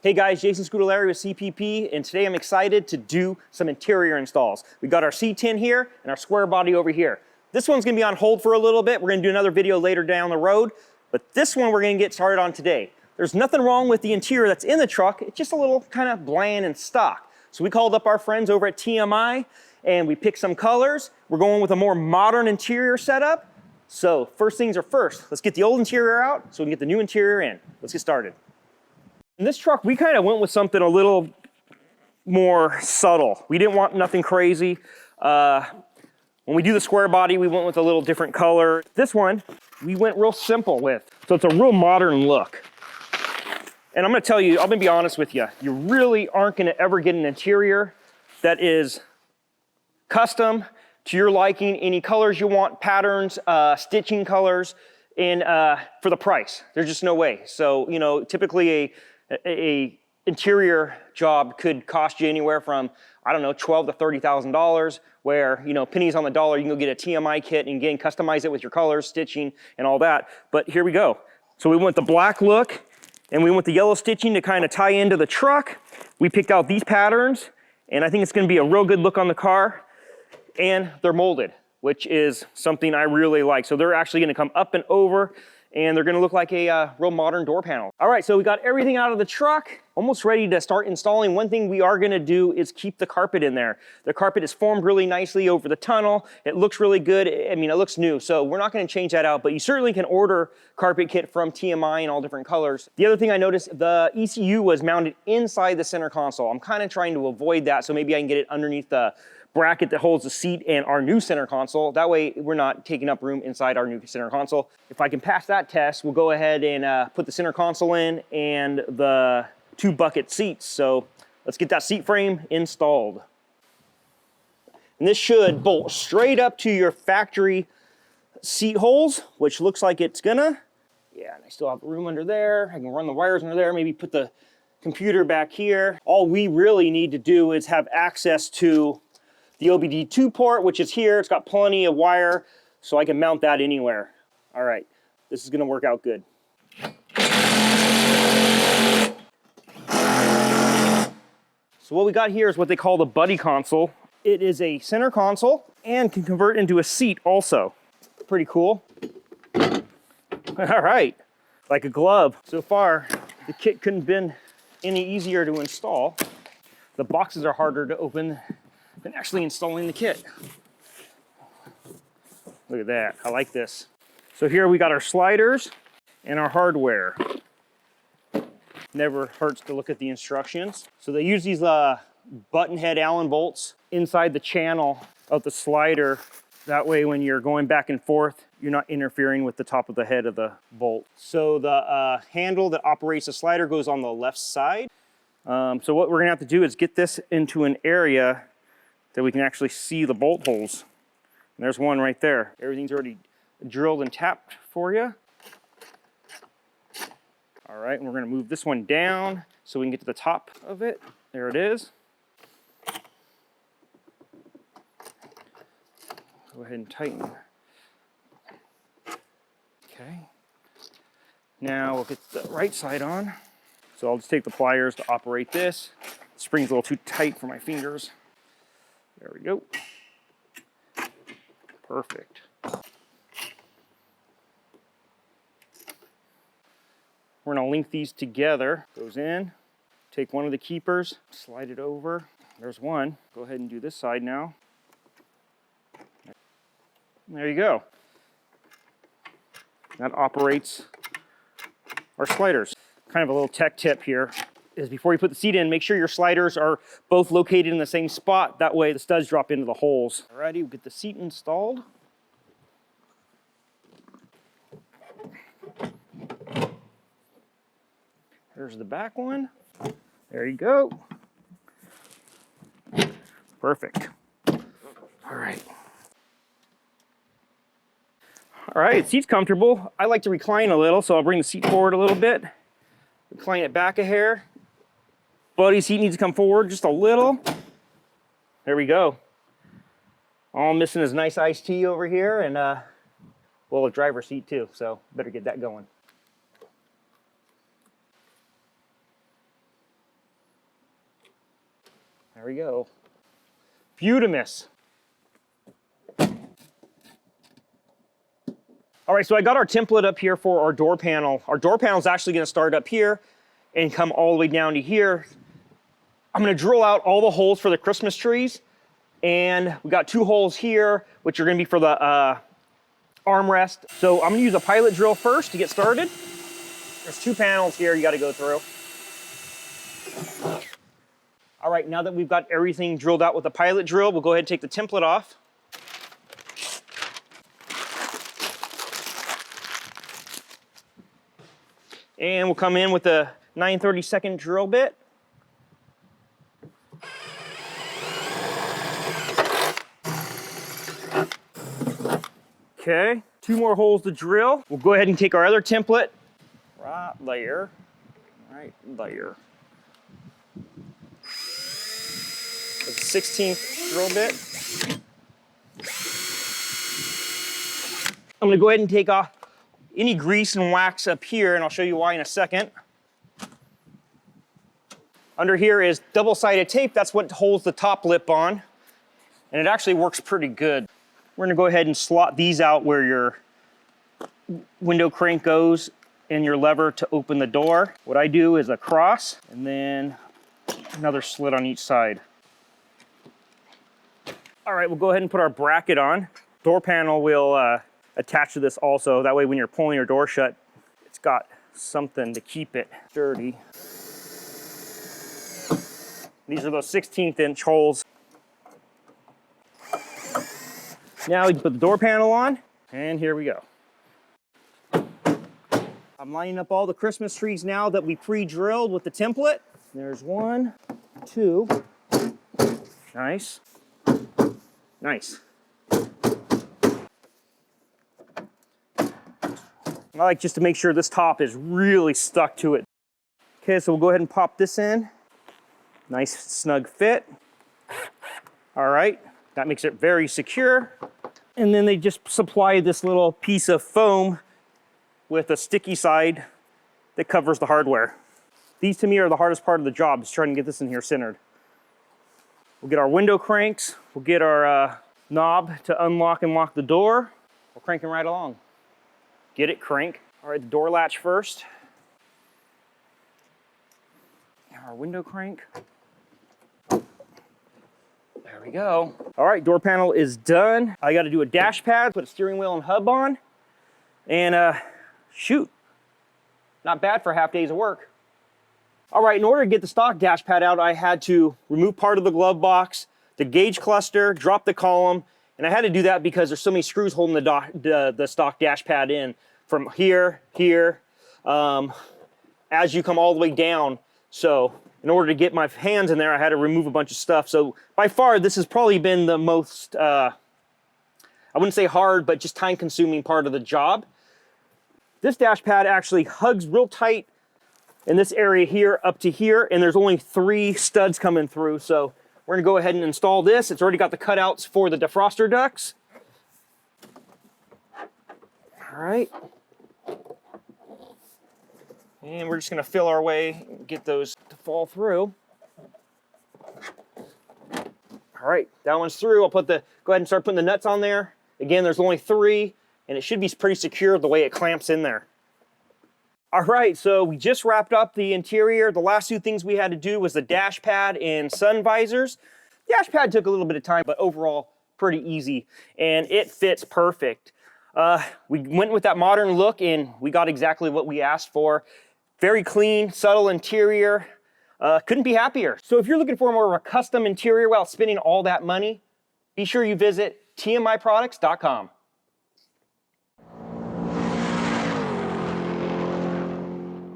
Hey guys, Jason Scudellari with CPP, and today I'm excited to do some interior installs. We got our C10 here and our square body over here. This one's gonna be on hold for a little bit. We're gonna do another video later down the road, but this one we're gonna get started on today. There's nothing wrong with the interior that's in the truck. It's just a little kind of bland and stock. So we called up our friends over at TMI and we picked some colors. We're going with a more modern interior setup. So first things are first, let's get the old interior out so we can get the new interior in. Let's get started. In this truck, we kind of went with something a little more subtle. We didn't want nothing crazy. When we do the square body, we went with a little different color. This one, we went real simple with. So it's a real modern look. And I'm gonna tell you, I'm gonna be honest with you, you really aren't gonna ever get an interior that is custom to your liking, any colors you want, patterns, stitching colors, and for the price. There's just no way. So, you know, typically a interior job could cost you anywhere from, I don't know, $12,000 to $30,000, where, you know, pennies on the dollar, you can go get a TMI kit and again, customize it with your colors, stitching, and all that. But here we go. So we went the black look, and we went the yellow stitching to kind of tie into the truck. We picked out these patterns, and I think it's gonna be a real good look on the car. And they're molded, which is something I really like. So they're actually gonna come up and over, and they're gonna look like a real modern door panel. All right, so we got everything out of the truck, almost ready to start installing. One thing we are gonna do is keep the carpet in there. The carpet is formed really nicely over the tunnel. It looks really good. I mean, it looks new, so we're not gonna change that out, but you certainly can order carpet kit from TMI in all different colors. The other thing I noticed, the ECU was mounted inside the center console. I'm kind of trying to avoid that, so maybe I can get it underneath the bracket that holds the seat and our new center console. That way we're not taking up room inside our new center console. If I can pass that test, we'll go ahead and put the center console in and the 2 bucket seats. So let's get that seat frame installed. And this should bolt straight up to your factory seat holes, which looks like it's gonna. Yeah, and I still have room under there. I can run the wires under there, maybe put the computer back here. All we really need to do is have access to the OBD2 port, which is here. It's got plenty of wire, so I can mount that anywhere. All right, this is gonna work out good. So what we got here is what they call the buddy console. It is a center console and can convert into a seat also. Pretty cool. All right, like a glove. So far, the kit couldn't have been any easier to install. The boxes are harder to open than actually installing the kit. Look at that, I like this. So here we got our sliders and our hardware. Never hurts to look at the instructions. So they use these button head Allen bolts inside the channel of the slider. That way when you're going back and forth, you're not interfering with the top of the head of the bolt. So the handle that operates the slider goes on the left side. So what we're gonna have to do is get this into an area that we can actually see the bolt holes. And there's one right there. Everything's already drilled and tapped for you. All right, and we're gonna move this one down so we can get to the top of it. There it is. Go ahead and tighten. Okay. Now we'll get the right side on. So I'll just take the pliers to operate this. The spring's a little too tight for my fingers. There we go. Perfect. We're gonna link these together. Goes in, take one of the keepers, slide it over. There's one. Go ahead and do this side now. There you go. That operates our sliders. Kind of a little tech tip here is before you put the seat in, make sure your sliders are both located in the same spot. That way the studs drop into the holes. Alrighty, we'll get the seat installed. There's the back one. There you go. Perfect. All right. All right, seat's comfortable. I like to recline a little, so I'll bring the seat forward a little bit. Recline it back a hair. Buddy's seat needs to come forward just a little. There we go. All I'm missing is nice iced tea over here and well, a driver's seat too, so better get that going. There we go. Beautimous. All right, so I got our template up here for our door panel. Our door panel is actually gonna start up here and come all the way down to here. I'm gonna drill out all the holes for the Christmas trees. And we got 2 holes here, which are gonna be for the armrest. So I'm gonna use a pilot drill first to get started. There's 2 panels here you gotta go through. All right, now that we've got everything drilled out with the pilot drill, we'll go ahead and take the template off. And we'll come in with a 9/32 drill bit. Okay, 2 more holes to drill. We'll go ahead and take our other template, right there. With a 16th drill bit. I'm gonna go ahead and take off any grease and wax up here, and I'll show you why in a second. Under here is double-sided tape. That's what holds the top lip on, and it actually works pretty good. We're gonna go ahead and slot these out where your window crank goes and your lever to open the door. What I do is a cross and then another slit on each side. All right, we'll go ahead and put our bracket on. Door panel will attach to this also. That way when you're pulling your door shut, it's got something to keep it sturdy. These are those 16th inch holes. Now we can put the door panel on, and here we go. I'm lining up all the Christmas trees now that we pre-drilled with the template. There's 1, 2. Nice. Nice. I like just to make sure this top is really stuck to it. Okay, so we'll go ahead and pop this in. Nice snug fit. All right, that makes it very secure. And then they just supply this little piece of foam with a sticky side that covers the hardware. These to me are the hardest part of the job, is trying to get this in here centered. We'll get our window cranks. We'll get our knob to unlock and lock the door. We're cranking right along. Get it, crank. All right, the door latch first. Our window crank. There we go. All right, door panel is done. I got to do a dash pad, put a steering wheel and hub on, and shoot. Not bad for half days of work. All right, in order to get the stock dash pad out, I had to remove part of the glove box, the gauge cluster, drop the column, and I had to do that because there's so many screws holding the stock dash pad in from here, as you come all the way down. So in order to get my hands in there, I had to remove a bunch of stuff. So by far, this has probably been the most, I wouldn't say hard, but just time-consuming part of the job. This dash pad actually hugs real tight in this area here up to here, and there's only 3 studs coming through. So we're gonna go ahead and install this. It's already got the cutouts for the defroster ducts. All right. And we're just gonna fill our way and get those to fall through. All right, that one's through. I'll go ahead and start putting the nuts on there. Again, there's only 3, and it should be pretty secure the way it clamps in there. All right, so we just wrapped up the interior. The last 2 things we had to do was the dash pad and sun visors. The dash pad took a little bit of time, but overall pretty easy, and it fits perfect. We went with that modern look, and we got exactly what we asked for. Very clean, subtle interior. Couldn't be happier. So if you're looking for more of a custom interior without spending all that money, be sure you visit tmiproducts.com.